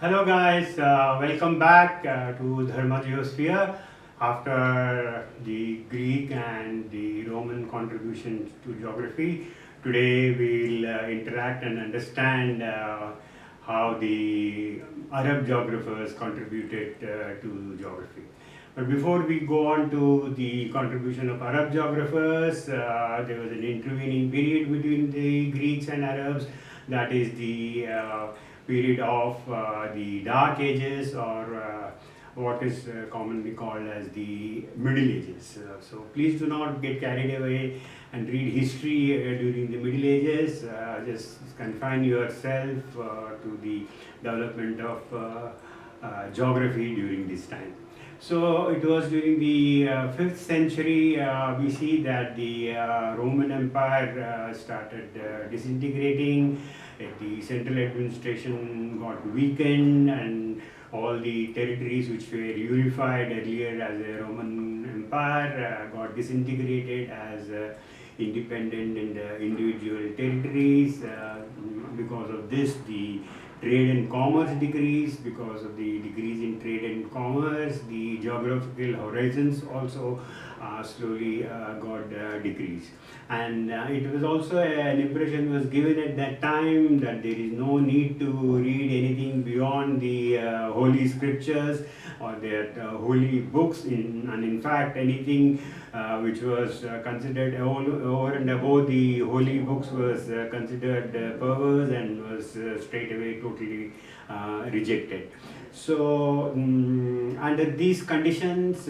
Hello guys, welcome back to Dharma Geosphere. After the Greek and the Roman contributions to geography, today we'll interact and understand how the Arab geographers contributed to geography. But before we go on to the contribution of Arab geographers, there was an intervening period between the Greeks and Arabs, that is the period of the Dark Ages, or what is commonly called as the Middle Ages. So please do not get carried away and read history during the Middle Ages. Just confine yourself to the development of geography during this time. So it was during the 5th century, we see that the Roman Empire started disintegrating. The central administration got weakened, and all the territories which were unified earlier as a Roman Empire got disintegrated as independent and individual territories. Because of this, the trade and commerce decreased. Because of the decrease in trade and commerce, the geographical horizons also slowly got decreased. And it was also an impression was given at that time that there is no need to read anything beyond the holy scriptures or their holy books, and in fact anything which was considered over and above the holy books was considered perverse and was straight away totally rejected. So under these conditions,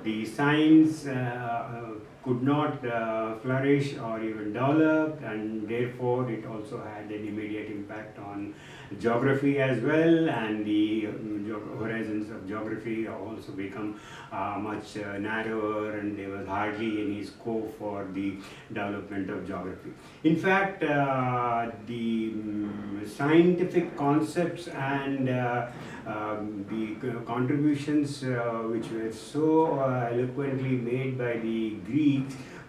the science could not flourish or even develop, and therefore it also had an immediate impact on geography as well, and the horizons of geography also become much narrower, and there was hardly any scope for the development of geography. In fact, the scientific concepts and the contributions which were so eloquently made by the Greeks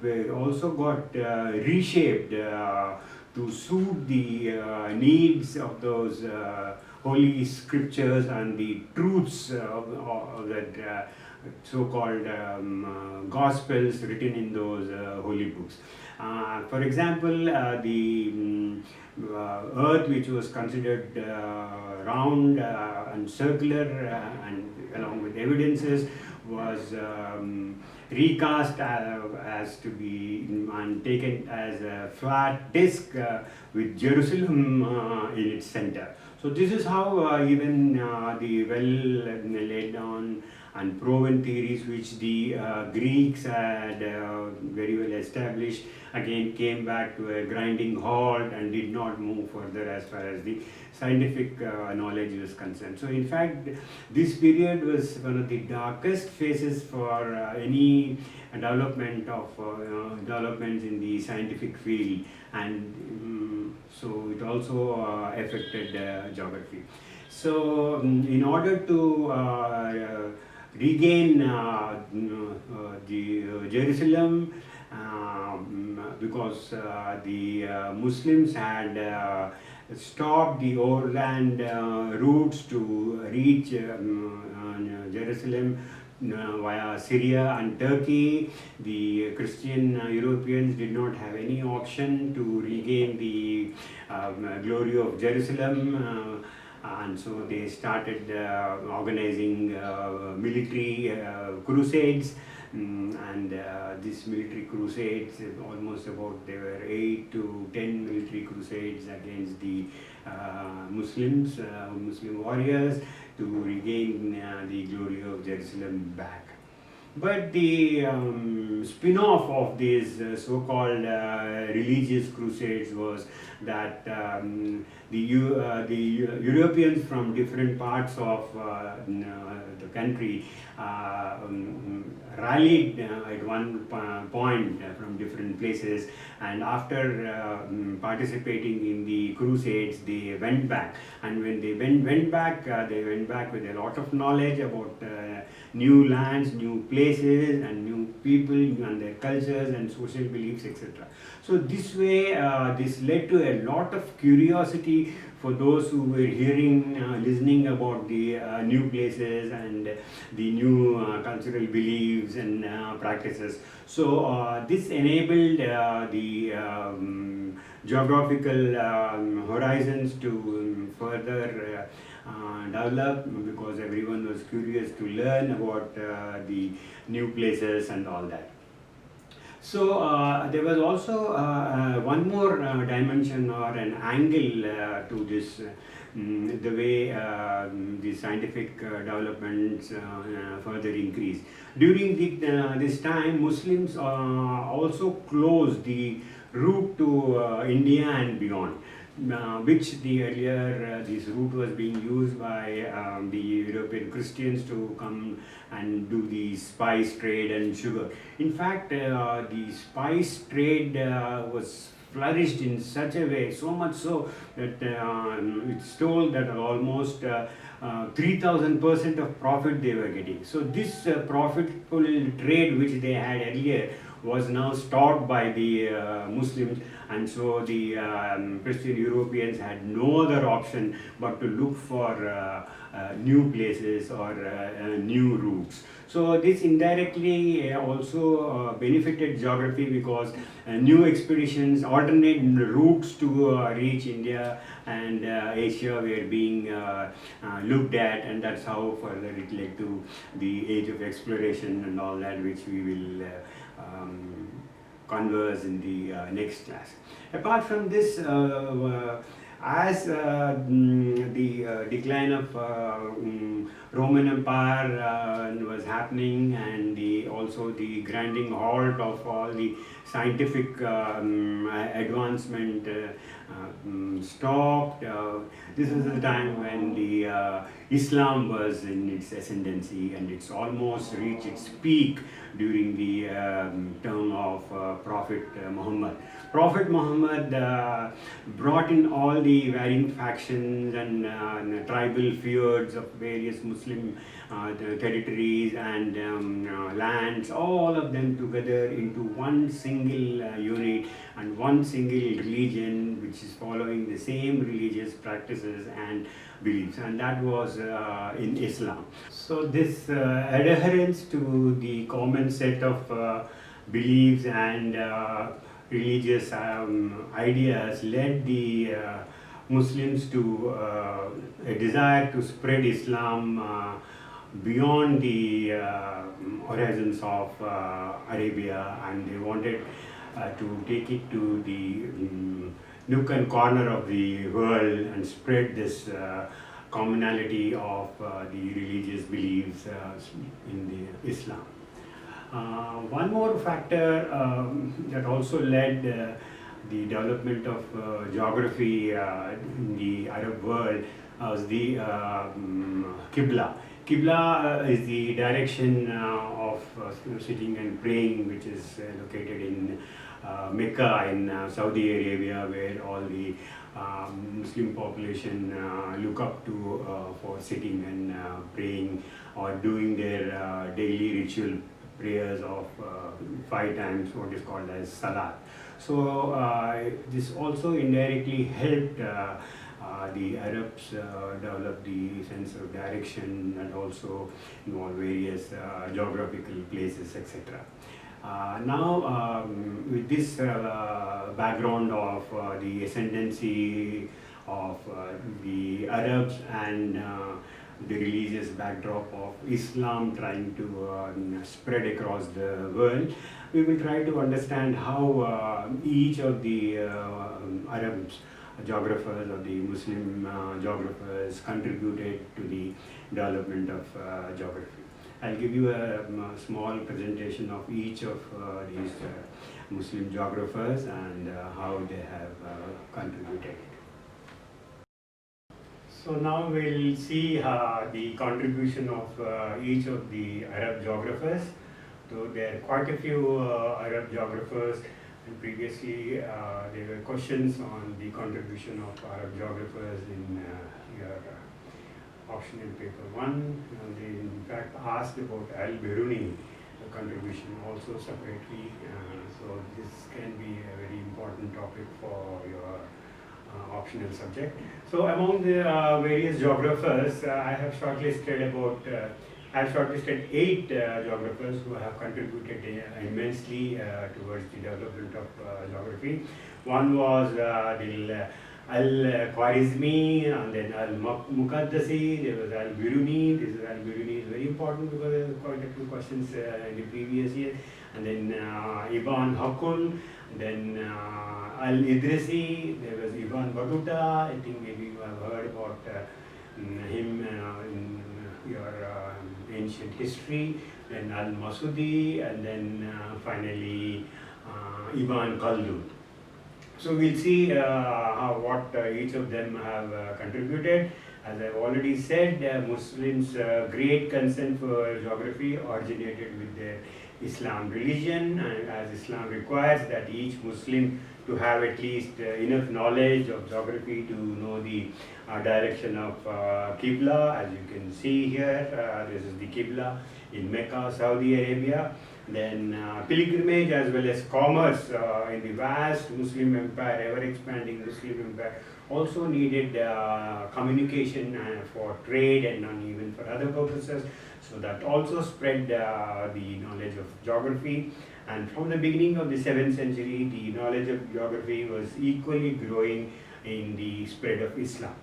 were also got reshaped to suit the needs of those holy scriptures and the truths of that so-called gospels written in those holy books. For example, the earth, which was considered round and circular, and along with evidences, was recast as to be and taken as a flat disc with Jerusalem in its center. So this is how even the well laid down and proven theories which the Greeks had very well established again came back to a grinding halt and did not move further as far as the scientific knowledge was concerned. So in fact, this period was one of the darkest phases for any development of developments in the scientific field, and so it also affected geography. So in order to regain the Jerusalem, because the Muslims had stopped the overland routes to reach Jerusalem via Syria and Turkey. The Christian Europeans did not have any option to regain the glory of Jerusalem. And so they started organizing military crusades, and these military crusades, almost about there were 8 to 10 military crusades against the Muslims, Muslim warriors, to regain the glory of Jerusalem back. But the spin-off of these so-called religious crusades was that the Europeans from different parts of the country rallied at one point from different places, and after participating in the crusades, they went back. And when they went back, they went back with a lot of knowledge about new lands, new places, and new people and their cultures and social beliefs, etc. So this way, this led to a lot of curiosity for those who were hearing, listening about the new places and the new cultural beliefs and practices. So this enabled the geographical horizons to further develop, because everyone was curious to learn about the new places and all that. So there was also one more dimension or an angle to this, the way the scientific developments further increased. During this time, Muslims also closed the route to India and beyond. Which the earlier this route was being used by the European Christians to come and do the spice trade and sugar. In fact, the spice trade was flourished in such a way, so much so that it's told that almost 3000% of profit they were getting. So this profitable trade which they had earlier was now stopped by the Muslims, and so the Christian Europeans had no other option but to look for new places or new routes. So this indirectly also benefited geography, because new expeditions, alternate routes to reach India and Asia were being looked at, and that's how further it led to the age of exploration and all that, which we will converse in the next class. Apart from this, as the decline of Roman Empire was happening, and also the grinding halt of all the scientific advancement stopped. This is the time when the Islam was in its ascendancy, and it's almost reached its peak during the term of Prophet Muhammad. Prophet Muhammad brought in all the varying factions and tribal feuds of various Muslim territories and lands, all of them together into one single unit and one single religion, which is following the same religious practices and beliefs, and that was in Islam. So this adherence to the common set of beliefs and religious ideas led the Muslims to a desire to spread Islam beyond the horizons of Arabia, and they wanted to take it to the nook and corner of the world and spread this commonality of the religious beliefs in the Islam. One more factor that also led the development of geography in the Arab world was the Qibla. Qibla is the direction of sitting and praying, which is located in Mecca in Saudi Arabia, where all the Muslim population look up to for sitting and praying or doing their daily ritual prayers of 5 times, what is called as Salat. So this also indirectly helped the Arabs develop the sense of direction and also involve various geographical places, etc. Now, with this background of the ascendancy of the Arabs and the religious backdrop of Islam trying to spread across the world, we will try to understand how each of the Arabs geographers or the Muslim geographers contributed to the development of geography. I'll give you a small presentation of each of these Muslim geographers and how they have contributed. So now we'll see the contribution of each of the Arab geographers. So there are quite a few Arab geographers, and previously there were questions on the contribution of Arab geographers in your optional paper 1. They in fact asked about Al-Biruni contribution also separately. So this can be a very important topic for your optional subject. So among the various geographers, I have shortlisted 8 geographers who have contributed immensely towards the development of geography. One was Al-Khwarizmi, and then Al-Muqaddasi, there was Al-Biruni. This Al-Biruni is very important because there were quite a few questions in the previous year. And then Ibn Hakul, then Al-Idrisi, there was Ibn Battuta. I think maybe you have heard about him in your ancient history. Then Al-Masudi, and then finally Ibn Khaldun. So we'll see what each of them have contributed. As I've already said, Muslims' great concern for geography originated with their Islam religion, and as Islam requires that each Muslim to have at least enough knowledge of geography to know the direction of Qibla. As you can see here, this is the Qibla in Mecca, Saudi Arabia. Then pilgrimage as well as commerce in the vast Muslim empire, ever expanding Muslim empire, also needed communication for trade and even for other purposes. So that also spread the knowledge of geography. And from the beginning of the 7th century, the knowledge of geography was equally growing in the spread of Islam.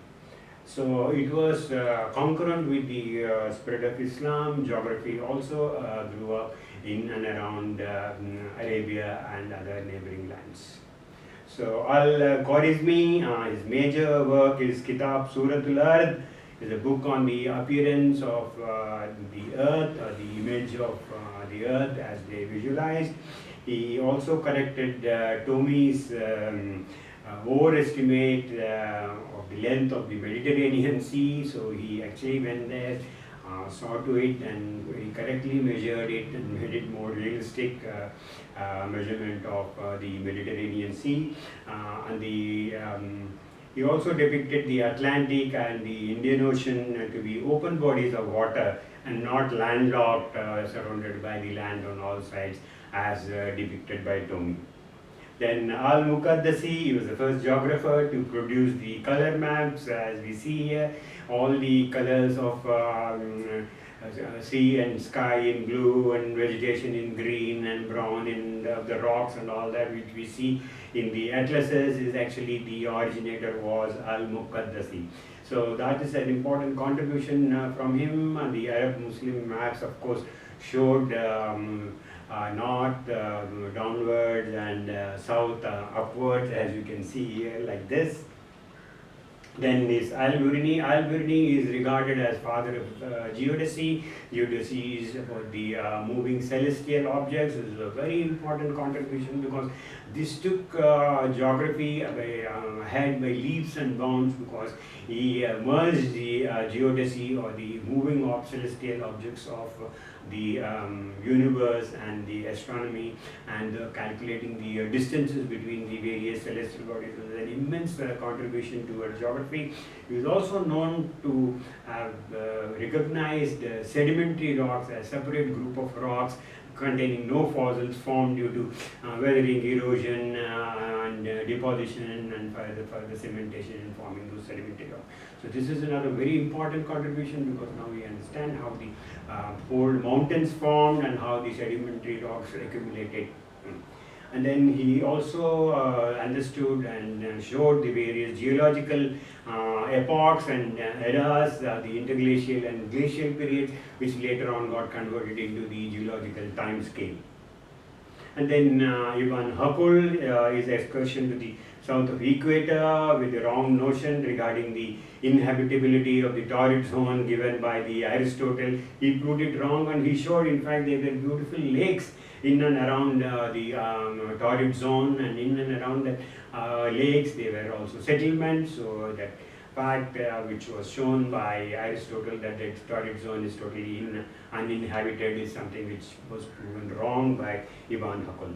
So it was concurrent with the spread of Islam. Geography also grew up in and around Arabia and other neighboring lands. So Al-Khwarizmi, his major work is Kitab Suratul Ard, is a book on the appearance of the earth, or the image of the earth as they visualized. He also corrected Tomi's overestimate of the length of the Mediterranean Sea. So he actually went there, saw to it, and he correctly measured it and made it more realistic measurement of the Mediterranean Sea. He also depicted the Atlantic and the Indian Ocean to be open bodies of water and not landlocked, surrounded by the land on all sides, as depicted by Tomi. Then Al-Muqaddasi, he was the first geographer to produce the color maps, as we see here, all the colors of sea and sky in blue, and vegetation in green and brown, and the rocks and all that which we see in the atlases is actually the originator was Al-Muqaddasi. So that is an important contribution from him. And the Arab Muslim maps, of course, showed north downwards and south upwards, as you can see here, like this. Then this Al-Biruni. Al-Biruni is regarded as father of geodesy. Geodesy is about the moving celestial objects. This is a very important contribution because this took geography ahead by leaps and bounds, because he merged the geodesy, or the moving of celestial objects of the universe and the astronomy, and calculating the distances between the various celestial bodies. It was an immense contribution towards geography. He is also known to have recognized sedimentary rocks as a separate group of rocks containing no fossils formed due to weathering, erosion, and deposition, and further cementation in forming those sedimentary rocks. So this is another very important contribution, because now we understand how the old mountains formed and how the sedimentary rocks accumulated. And then he also understood and showed the various geological epochs and eras, the interglacial and glacial periods, which later on got converted into the geological time scale. And then Ibn Hakul, his excursion to the south of equator with the wrong notion regarding the inhabitability of the torrid zone given by the Aristotle. He proved it wrong, and he showed in fact there were beautiful lakes in and around the torrid zone, and in and around the lakes there were also settlements. So that fact which was shown by Aristotle, that the torrid zone is totally uninhabited, is something which was proven wrong by Ibn Hakul.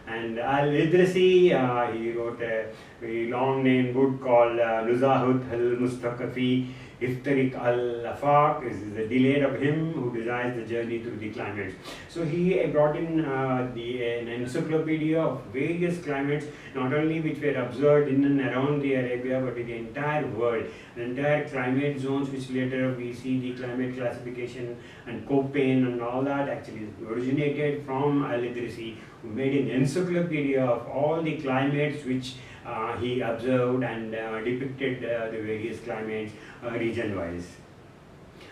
And Al-Idrisi, he wrote a very long named book called Nuzahut al-Mustaqafi. Iftarik al-Afaq is the delayed of him who desires the journey through the climates. So he brought in an encyclopedia of various climates, not only which were observed in and around the Arabia, but in the entire world, the entire climate zones, which later we see the climate classification and Köppen and all that actually originated from Al-Idrisi, who made an encyclopedia of all the climates which he observed and depicted the various climates region-wise.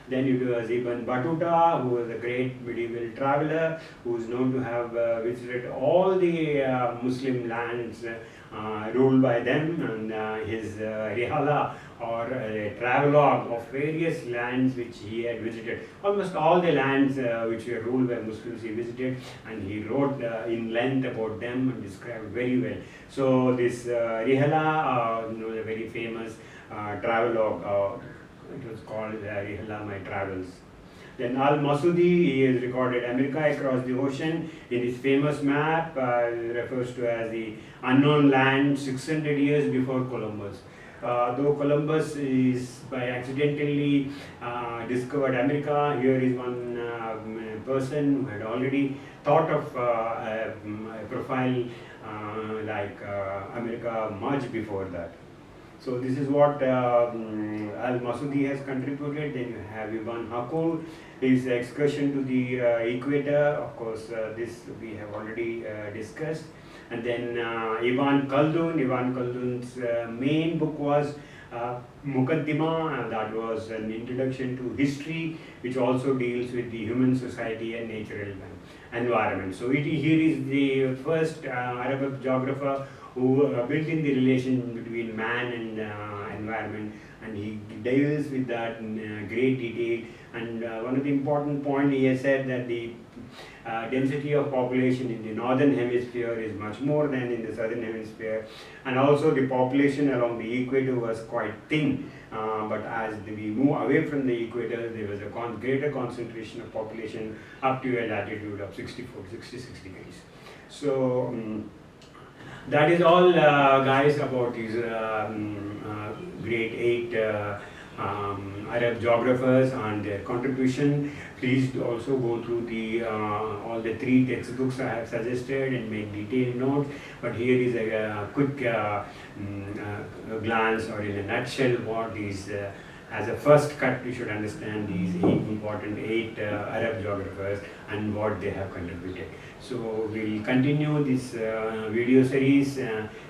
Then it was Ibn Battuta, who was a great medieval traveler, who is known to have visited all the Muslim lands ruled by them, and his Rihala, or a travelogue of various lands which he had visited. Almost all the lands which were ruled by Muslims he visited, and he wrote in length about them and described very well. So this Rihala, a very famous travelogue, it was called Rihala, My Travels. Then Al-Masudi, he has recorded America across the ocean. In his famous map, refers to as the unknown land 600 years before Columbus. Though Columbus is by accidentally discovered America, here is one person who had already thought of a profile like America much before that. So this is what Al-Masudi has contributed. Then you have Ibn Hakur, his excursion to the equator. Of course, this we have already discussed. And then Ibn Khaldun's main book was Muqaddimah, and that was an introduction to history, which also deals with the human society and natural environment. So here is the first Arab geographer who built in the relation between man and environment, and he deals with that in great detail. And one of the important points he has said that the density of population in the northern hemisphere is much more than in the southern hemisphere, and also the population along the equator was quite thin, but as we move away from the equator, there was a greater concentration of population up to a latitude of 66 degrees. So that is all, guys, about these great 8 Arab geographers and their contribution. Please also go through the all the 3 textbooks I have suggested and make detailed notes. But here is a quick glance, or in a nutshell, what is as a first cut. You should understand these 8 Arab geographers and what they have contributed. So we'll continue this video series.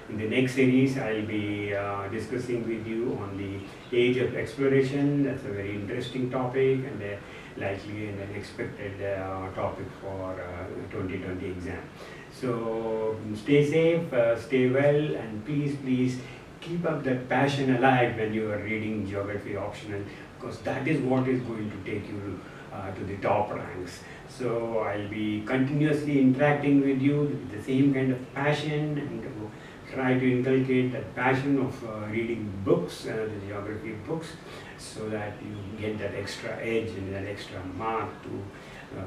In the next series, I'll be discussing with you on the age of exploration. That's a very interesting topic, and likely an unexpected topic for 2020 exam. So stay safe, stay well, and please keep up that passion alive when you are reading geography optional, because that is what is going to take you to the top ranks. So I'll be continuously interacting with you with the same kind of passion, and try to inculcate that passion of reading books, the geography books, so that you get that extra edge and that extra mark to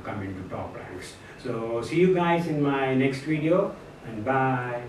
come into top ranks. So see you guys in my next video, and bye.